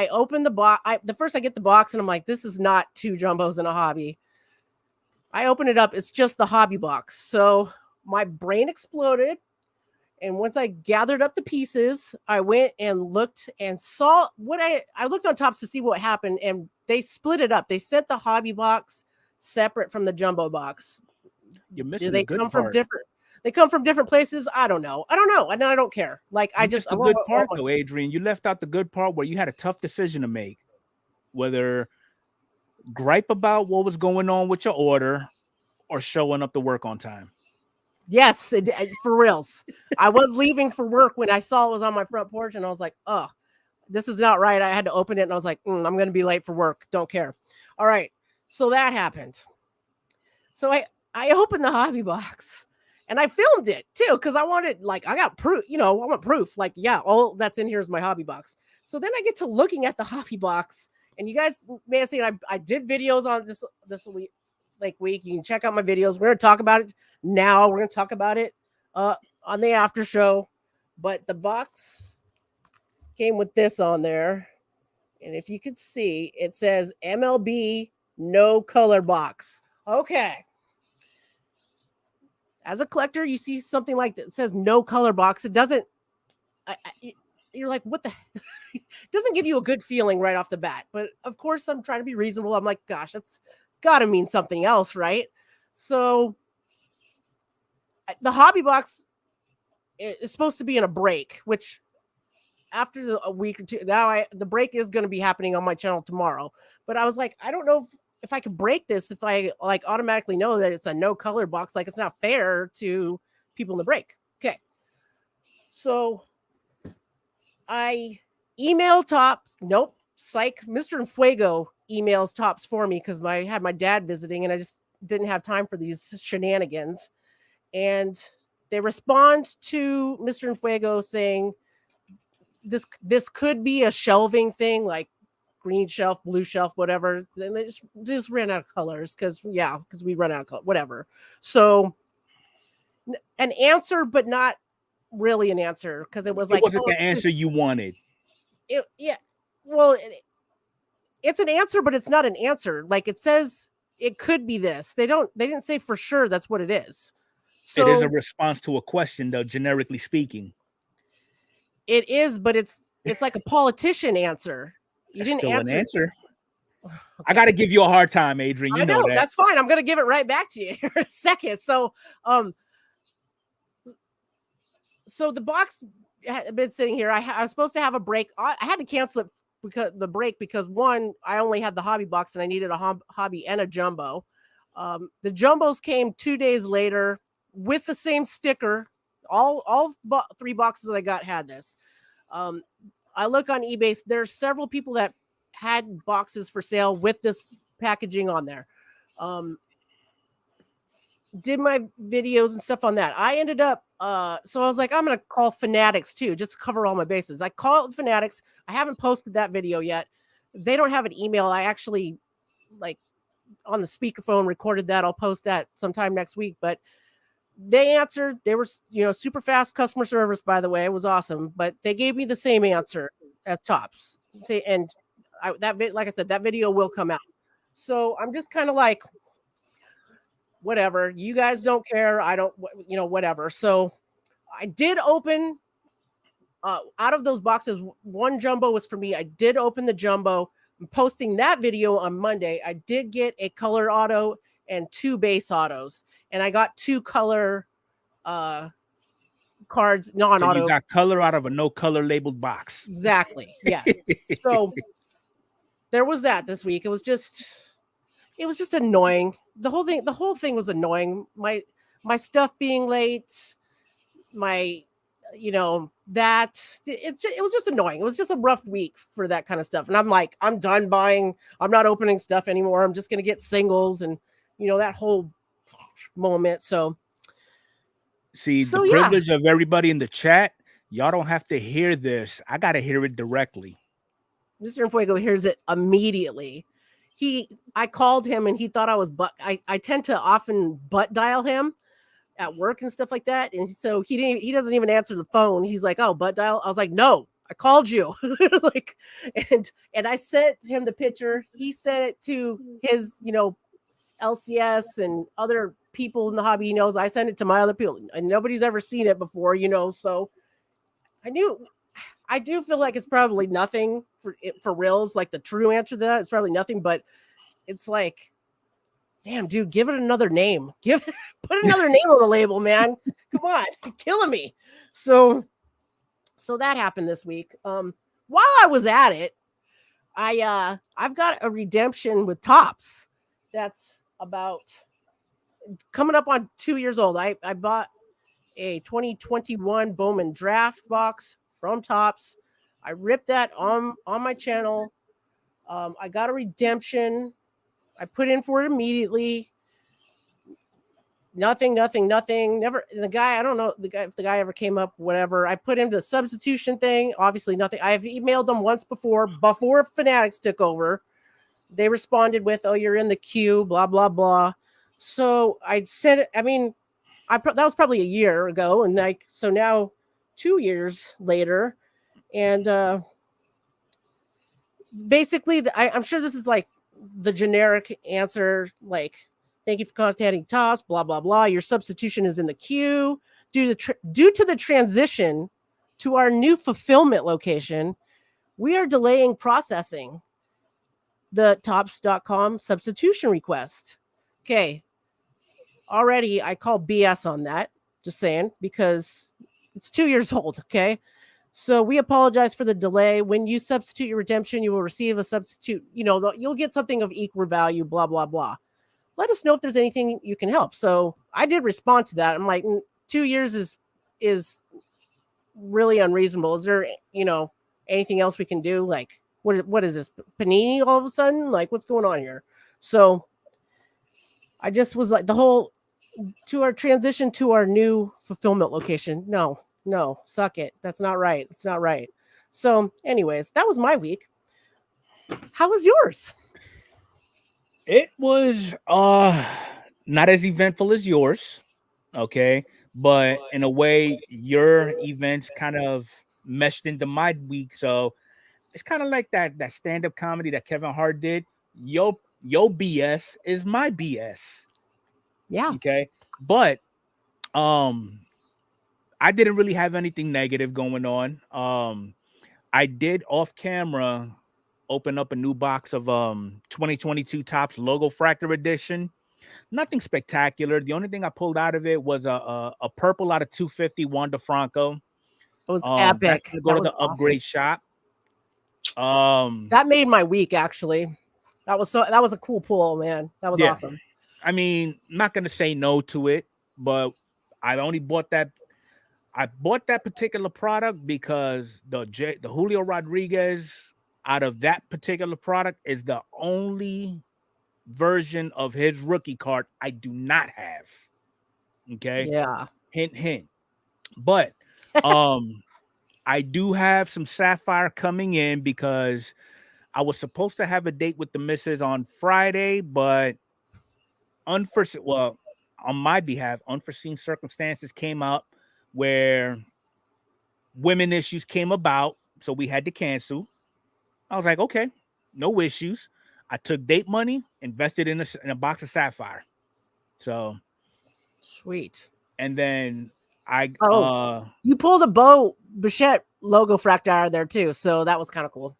open the box. I get the box and I'm like, this is not 2 jumbos and a hobby. I open it up. It's just the hobby box. So my brain exploded. And once I gathered up the pieces, I went and looked and saw I looked on Topps to see what happened, and they split it up. They sent the hobby box separate from the jumbo box. You're missing. Do they come from different? They come from different places. I don't know. And I don't care. The good part though, Adrian. You left out the good part where you had a tough decision to make, whether gripe about what was going on with your order or showing up to work on time. Yes, for reals. I was leaving for work when I saw it was on my front porch, and I was like, oh, this is not right. I had to open it, and I was like, I'm going to be late for work. Don't care. All right. So that happened. So I opened the hobby box, and I filmed it, too, because I wanted, I got proof. I want proof. All that's in here is my hobby box. So then I get to looking at the hobby box, and you guys may have seen I did videos on this week. Week. You can check out my videos. We're going to talk about it now. We're going to talk about it on the after show. But the box came with this on there. And if you could see, it says MLB no color box. Okay. As a collector, you see something like that. It says no color box. It doesn't, you're like, what the, it doesn't give you a good feeling right off the bat. But of course, I'm trying to be reasonable. I'm like, gosh, that's gotta mean something else, right? So the hobby box is supposed to be in a break, which after a week or two now, the break is going to be happening on my channel tomorrow. But I was like, I don't know if I could break this if I automatically know that it's a no color box. It's not fair to people in the break. Okay, so I emailed Topps. Nope, psych. Mr. Enfuego emails Topps for me because I had my dad visiting and I just didn't have time for these shenanigans. And they respond to Mr. Enfuego saying this could be a shelving thing. green shelf, blue shelf, whatever. Then they just ran out of colors because we run out of color, whatever. So an answer, but not really an answer because it was It like, wasn't the answer you wanted. Well, it's an answer, but it's not an answer. Like it says it could be this. They didn't say for sure that's what it is. So it is a response to a question, though, generically speaking. It is, but it's like a politician answer. You didn't still answer. An answer. Okay. I got to give you a hard time, Adrian. You know that. That's fine. I'm going to give it right back to you here in a second. So, so the box had been sitting here. I was supposed to have a break. I had to cancel it because one, I only had the hobby box and I needed a hobby and a jumbo. The jumbos came 2 days later with the same sticker. All 3 boxes that I got had this. I look on eBay. There's several people that had boxes for sale with this packaging on there. Did my videos and stuff on that. I ended up, so I was like, I'm going to call Fanatics too, just to cover all my bases. I called Fanatics. I haven't posted that video yet. They don't have an email. I actually, like, on the speakerphone recorded that. I'll post that sometime next week, but they answered. They were, super fast customer service, by the way. It was awesome, but they gave me the same answer as Topps. Like I said, that video will come out. So I'm just kind of like, whatever. You guys don't care. I don't, whatever. So I did open, out of those boxes, one jumbo was for me. I did open the jumbo. I'm posting that video on Monday. I did get a color auto and 2 base autos, and I got 2 color cards, non-auto. So you got color out of a no color labeled box. Exactly. Yes. So there was that this week. It was just annoying. The whole thing was annoying. My stuff being late, it was just annoying. It was just a rough week for that kind of stuff. And I'm like, I'm done buying. I'm not opening stuff anymore. I'm just going to get singles and, that whole moment. So the privilege of everybody in the chat, y'all don't have to hear this. I got to hear it directly. Mr. Fuego hears it immediately. I called him and he thought I was I tend to often butt dial him at work and stuff like that. And so he doesn't even answer the phone. He's like, "Oh, butt dial." I was like, "No, I called you." and I sent him the picture. He sent it to his, LCS and other people in the hobby he knows. I sent it to my other people and nobody's ever seen it before, so I do feel like it's probably nothing for reals. Like the true answer to that, it's probably nothing, but it's like, damn, dude, give it another name. Put another name on the label, man. Come on, you're killing me. So that happened this week. While I was at it, I've got a redemption with Topps. That's about coming up on 2 years old. I bought a 2021 Bowman draft box from Topps. I ripped that on my channel. I got a redemption. I put in for it immediately. Nothing. Never. The guy, I don't know if the guy ever came up, whatever. I put in the substitution thing. Obviously nothing. I've emailed them once before Fanatics took over. They responded with, "Oh, you're in the queue, blah, blah, blah." So I said it. I mean, that was probably a year ago. And so now 2 years later, and basically I'm sure this is like the generic answer, like, "Thank you for contacting Topps, blah, blah, blah. Your substitution is in the queue. Due to the transition to our new fulfillment location, we are delaying processing the Topps.com substitution request." Okay. Already I call BS on that. Just saying, because it's 2 years old. Okay. So we apologize for the delay. When you substitute your redemption, you will receive a substitute. You'll get something of equal value, blah, blah, blah. Let us know if there's anything you can help. So I did respond to that. I'm like, 2 years is really unreasonable. Is there, anything else we can do? Like, what is this, Panini all of a sudden? Like, what's going on here? So I just was like, to our transition to our new fulfillment location. No, suck it. That's not right. It's not right. So anyways, that was my week. How was yours? It was not as eventful as yours, okay, but in a way, your events kind of meshed into my week, so it's kind of like that stand-up comedy that Kevin Hart did. Your BS is my BS, Yeah. okay, but I didn't really have anything negative going on. I did off camera open up a new box of 2022 Topps Logo Fractor Edition. Nothing spectacular. The only thing I pulled out of it was a purple out of 250 Wanda Franco. It was That's epic. gonna go That to was the awesome. upgrade shop. That made my week, actually. That was a cool pull, man. That was Yeah. awesome. I mean, I'm not gonna say no to it, but I only bought that. I bought that particular product because the Julio Rodriguez out of that particular product is the only version of his rookie card I do not have. Okay. Yeah. Hint, hint. But I do have some Sapphire coming in because I was supposed to have a date with the missus on Friday, but unforeseen, well, on my behalf, unforeseen circumstances came up where women issues came about, so we had to cancel. I was like, okay, no issues. I took date money, invested in a box of Sapphire. So Sweet. and then I you pulled a Bo Bichette logo fractor out of there too, so that was kind of cool.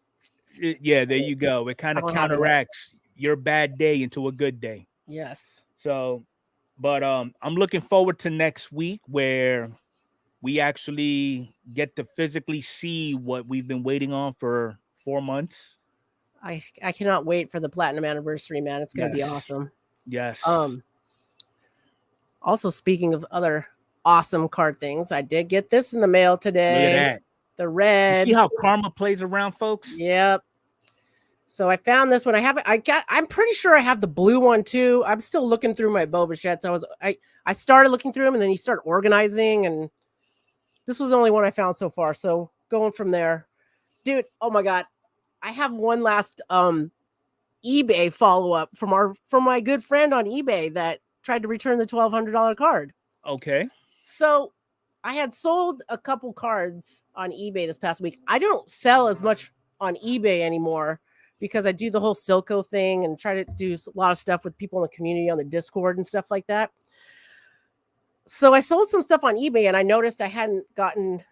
Yeah, there you go. It kind of counteracts your bad day into a good day. Yes. So, but I'm looking forward to next week where we actually get to physically see what we've been waiting on for 4 months. I cannot wait for the platinum anniversary, man. It's going to be awesome. Yes. Also, speaking of other awesome card things, I did get this in the mail today. Look at that. The red. You see how karma plays around, folks? Yep. So I found this one. I'm pretty sure I have the blue one too. I'm still looking through my Bo Bichettes. I started looking through them, and then you start organizing, and this was the only one I found so far. So going from there, dude. Oh my god, I have one last eBay follow up from my good friend on eBay that tried to return the $1,200 card. Okay. So I had sold a couple cards on eBay this past week. I don't sell as much on eBay anymore because I do the whole Silco thing and try to do a lot of stuff with people in the community on the Discord and stuff like that. So I sold some stuff on eBay, and I noticed I hadn't gotten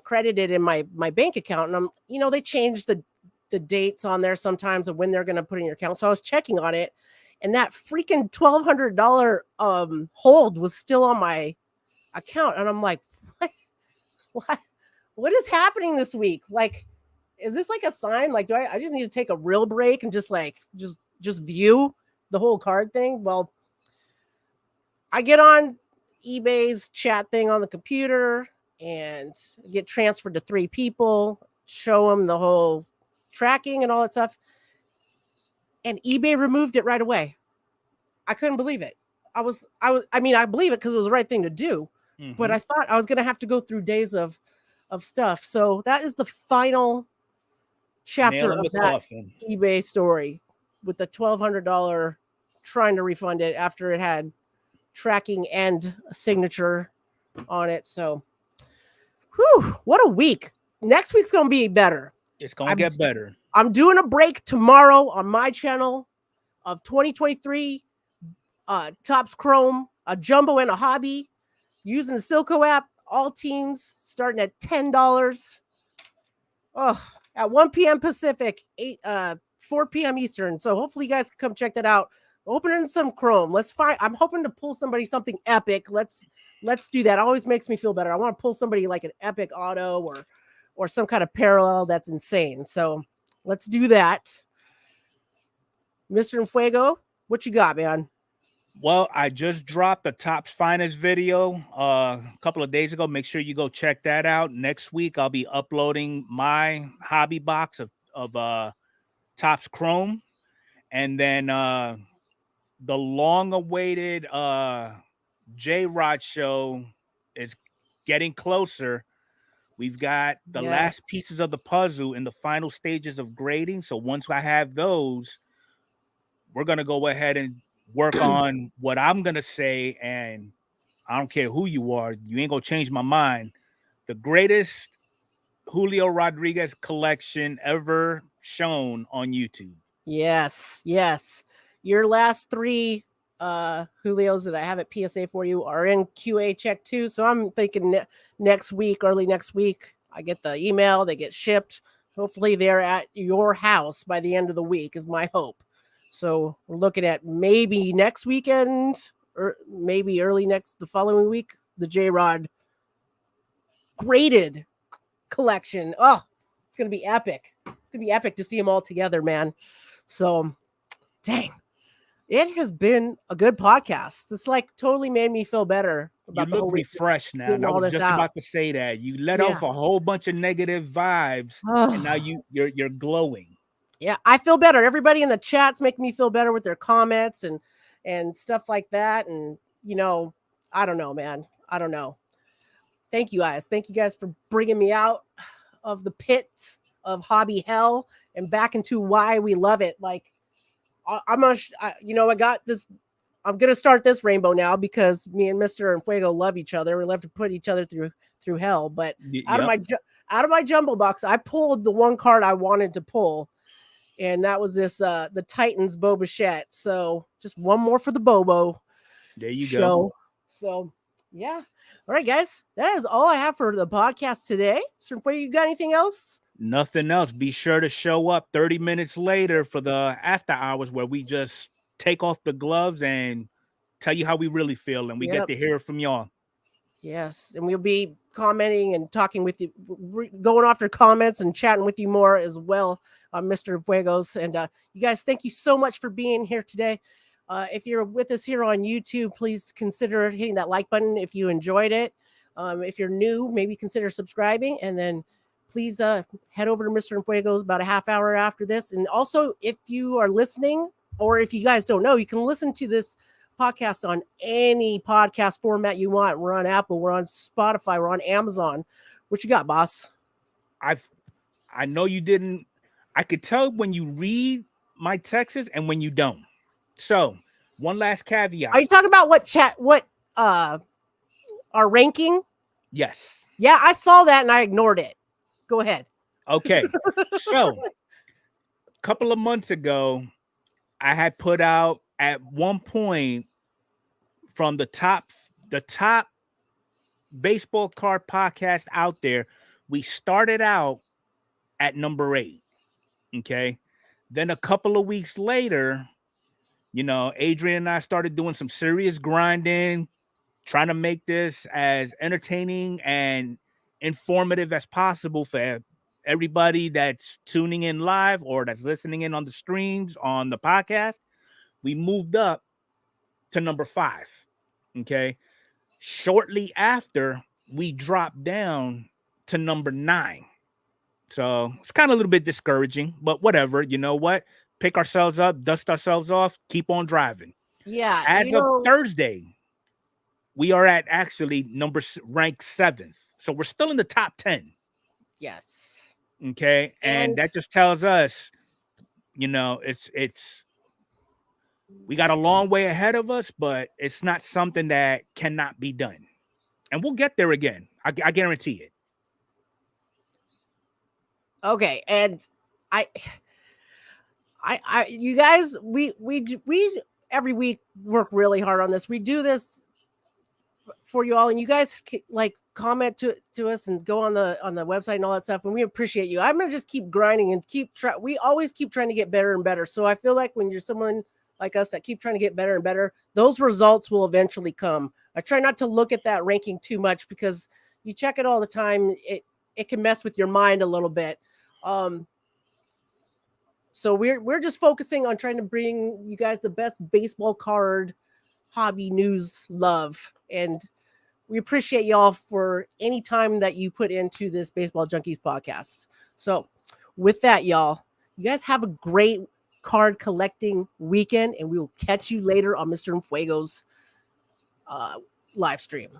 credited in my bank account. And they changed the dates on there sometimes of when they're going to put in your account. So I was checking on it, and that freaking $1,200 hold was still on my account. And I'm like, what is happening this week? Like, is this like a sign? Like, do I just need to take a real break and just view the whole card thing? Well, I get on eBay's chat thing on the computer and get transferred to 3 people, show them the whole tracking and all that stuff. And eBay removed it right away. I couldn't believe it. I believe it because it was the right thing to do, but I thought I was going to have to go through days of stuff. So that is the final chapter of that eBay story with the $1,200 trying to refund it after it had tracking and a signature on it. So, what a week. Next week's going to be better. It's going to get better. I'm doing a break tomorrow on my channel of 2023 Topps Chrome, a jumbo and a hobby using the Silco app. All teams starting at $10. Oh, at 1 p.m. Pacific, 4 p.m. Eastern. So hopefully you guys can come check that out. Opening some Chrome. I'm hoping to pull somebody something epic. Let's do that. It always makes me feel better. I want to pull somebody like an epic auto or some kind of parallel that's insane. So let's do that. Mr. Fuego, what you got, man? Well, I just dropped the Topps Finest video a couple of days ago. Make sure you go check that out. Next week, I'll be uploading my hobby box of Topps Chrome. And then the long-awaited J-Rod show is getting closer. We've got the Yes. last pieces of the puzzle in the final stages of grading. So once I have those, we're going to go ahead and work on what I'm going to say. And I don't care who you are, you ain't going to change my mind. The greatest Julio Rodriguez collection ever shown on YouTube. Yes. Your last 3 Julios that I have at PSA for you are in QA check too. So I'm thinking next week, early next week, I get the email, they get shipped. Hopefully they're at your house by the end of the week is my hope. So we're looking at maybe next weekend or maybe the following week, the J-Rod graded collection. Oh, it's going to be epic. It's going to be epic to see them all together, man. So, dang. It has been a good podcast. It's like totally made me feel better about you the whole look week. refreshed now. And I was just about to say that. You let off a whole bunch of negative vibes, and now you're glowing. Yeah, I feel better. Everybody in the chat's making me feel better with their comments and stuff like that. And I don't know, man. I don't know. Thank you guys. Thank you guys for bringing me out of the pits of hobby hell and back into why we love it. Like I got this. I'm gonna start this rainbow now because me and Mr. Fuego love each other. We love to put each other through hell. But out of my jumbo box, I pulled the one card I wanted to pull, and that was this the Titans Bo Bichette. So just one more for the Bobo. There you show. go. So yeah. All right, guys. That is all I have for the podcast today. Mr. Fuego, you got anything else? Nothing else. Be sure to show up 30 minutes later for the after hours where we just take off the gloves and tell you how we really feel, and we get to hear it from y'all. Yes, and we'll be commenting and talking with you, going after comments and chatting with you more as well, Mr. Fuegos. And you guys, thank you so much for being here today. If you're with us here on YouTube, please consider hitting that like button if you enjoyed it. If you're new, maybe consider subscribing, and then please head over to Mr. Fuegos about a half hour after this. And also, if you are listening, or if you guys don't know, you can listen to this podcast on any podcast format you want. We're on Apple, we're on Spotify, we're on Amazon. What you got, boss? I know you didn't. I could tell when you read my texts and when you don't. So one last caveat. Are you talking about what our ranking? Yes. Yeah, I saw that and I ignored it. Go ahead. Okay. So a couple of months ago, I had put out at one point from the top baseball card podcast out there. We started out at number 8. Okay. Then a couple of weeks later, Adrian and I started doing some serious grinding, trying to make this as entertaining and informative as possible for everybody that's tuning in live or that's listening in on the streams on the podcast. We moved up to number 5. Okay. Shortly after, we dropped down to number 9. So it's kind of a little bit discouraging, but whatever. You know what? Pick ourselves up, dust ourselves off, keep on driving. Yeah. As of Thursday, we are at actually ranked 7th. So we're still in the top 10. Yes. Okay. And that just tells us, it's we got a long way ahead of us, but it's not something that cannot be done. And we'll get there again. I guarantee it. Okay. And you guys, we every week work really hard on this. We do this for you all, and you guys like comment to us and go on the website and all that stuff, and we appreciate you. I'm gonna just keep grinding and we always keep trying to get better and better. So I feel like when you're someone like us that keep trying to get better and better, those results will eventually come. I try not to look at that ranking too much because you check it all the time. It can mess with your mind a little bit. So we're just focusing on trying to bring you guys the best baseball card hobby news love, and we appreciate y'all for any time that you put into this Baseball Junkies podcast. So with that, y'all, you guys have a great card collecting weekend, and we will catch you later on Mr. Fuego's live stream.